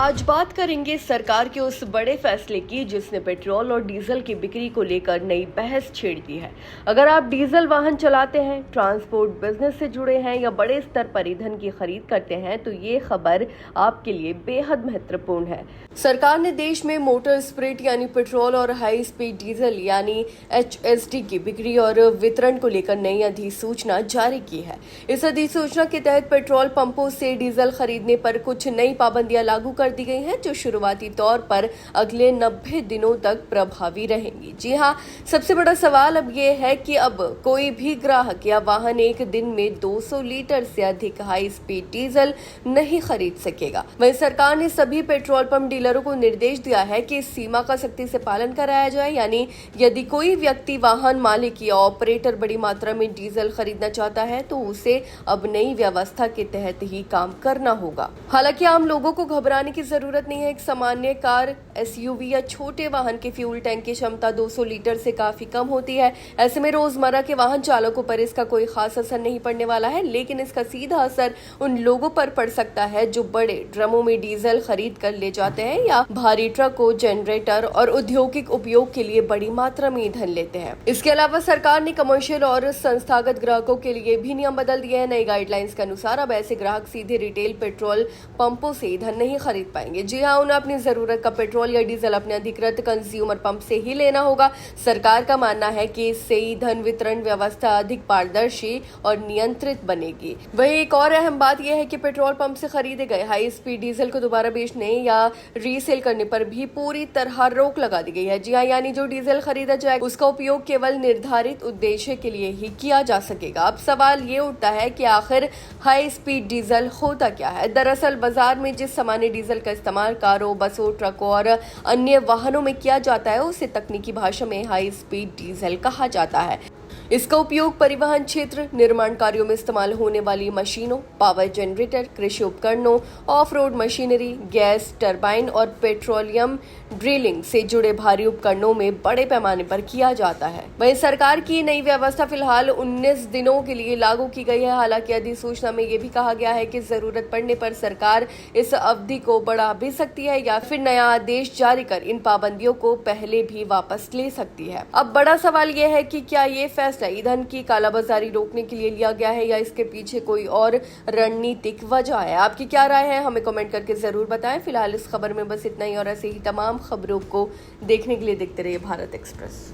आज बात करेंगे सरकार के उस बड़े फैसले की जिसने पेट्रोल और डीजल की बिक्री को लेकर नई बहस छेड़ दी है। अगर आप डीजल वाहन चलाते हैं, ट्रांसपोर्ट बिजनेस से जुड़े हैं या बड़े स्तर पर ईंधन की खरीद करते हैं तो ये खबर आपके लिए बेहद महत्वपूर्ण है। सरकार ने देश में मोटर स्पिरिट यानी पेट्रोल और हाई स्पीड डीजल यानी HSD की बिक्री और वितरण को लेकर नई अधिसूचना जारी की है। इस अधिसूचना के तहत पेट्रोल पंपों से डीजल खरीदने पर कुछ नई पाबंदियां लागू कर दी गई हैं जो शुरुआती तौर पर अगले 90 दिनों तक प्रभावी रहेंगी। जी हां, सबसे बड़ा सवाल अब ये है कि अब कोई भी ग्राहक या वाहन एक दिन में 200 लीटर से अधिक हाई स्पीड डीजल नहीं खरीद सकेगा। वहीं सरकार ने सभी पेट्रोल पंप डीलरों को निर्देश दिया है कि इस सीमा का सख्ती से पालन कराया जाए, यानी यदि कोई व्यक्ति वाहन मालिक या ऑपरेटर बड़ी मात्रा में डीजल खरीदना चाहता है तो उसे अब नई व्यवस्था के तहत ही काम करना होगा। हालांकि आम लोगों को घबराने की जरूरत नहीं है। एक सामान्य कार, SUV या छोटे वाहन के फ्यूल टैंक की क्षमता 200 लीटर से काफी कम होती है। ऐसे में रोजमर्रा के वाहन चालकों पर इसका कोई खास असर नहीं पड़ने वाला है, लेकिन इसका सीधा असर उन लोगों पर पड़ सकता है जो बड़े ड्रमों में डीजल खरीद कर ले जाते हैं या भारी ट्रकों, जनरेटर और औद्योगिक उपयोग के लिए बड़ी मात्रा में ईंधन लेते हैं। इसके अलावा सरकार ने कमर्शियल और संस्थागत ग्राहकों के लिए भी नियम बदल दिए हैं। नई गाइडलाइंस के अनुसार अब ऐसे ग्राहक सीधे रिटेल पेट्रोल पंपों से ईंधन नहीं खरीद पाएंगे। जी हाँ, उन्हें अपनी जरूरत का पेट्रोल या डीजल अपने अधिकृत कंज्यूमर पंप से ही लेना होगा। सरकार का मानना है कि इससे ईंधन वितरण व्यवस्था अधिक पारदर्शी और नियंत्रित बनेगी। वहीं एक और अहम बात यह है कि पेट्रोल पंप से खरीदे गए हाई स्पीड डीजल को दोबारा बेचने या रीसेल करने पर भी पूरी तरह रोक लगा दी गई है। जी हाँ, यानी जो डीजल खरीदा जाए उसका उपयोग केवल निर्धारित उद्देश्य के लिए ही किया जा सकेगा। अब सवाल ये उठता है कि आखिर हाई स्पीड डीजल होता क्या है। दरअसल बाजार में जिस सामान्य डीजल का इस्तेमाल कारों, बसों, ट्रकों और अन्य वाहनों में किया जाता है उसे तकनीकी भाषा में हाई स्पीड डीजल कहा जाता है। इसका उपयोग परिवहन क्षेत्र, निर्माण कार्यों में इस्तेमाल होने वाली मशीनों, पावर जनरेटर, कृषि उपकरणों, of road machinery, gas turbine और पेट्रोलियम ड्रिलिंग से जुड़े भारी उपकरणों में बड़े पैमाने पर किया जाता है। वहीं सरकार की नई व्यवस्था फिलहाल 19 दिनों के लिए लागू की गई है। हालांकि अधिसूचना में यह भी कहा गया है कि जरूरत पड़ने पर सरकार इस अवधि को बढ़ा भी सकती है या फिर नया आदेश जारी कर इन पाबंदियों को पहले भी वापस ले सकती है। अब बड़ा सवाल यह है कि क्या ये फैसला ईंधन की कालाबाजारी रोकने के लिए लिया गया है या इसके पीछे कोई और रणनीतिक वजह है। आपकी क्या राय है, हमें कमेंट करके जरूर बताएं। फिलहाल इस खबर में बस इतना ही और ऐसे ही तमाम खबरों को देखने के लिए देखते रहिए भारत एक्सप्रेस।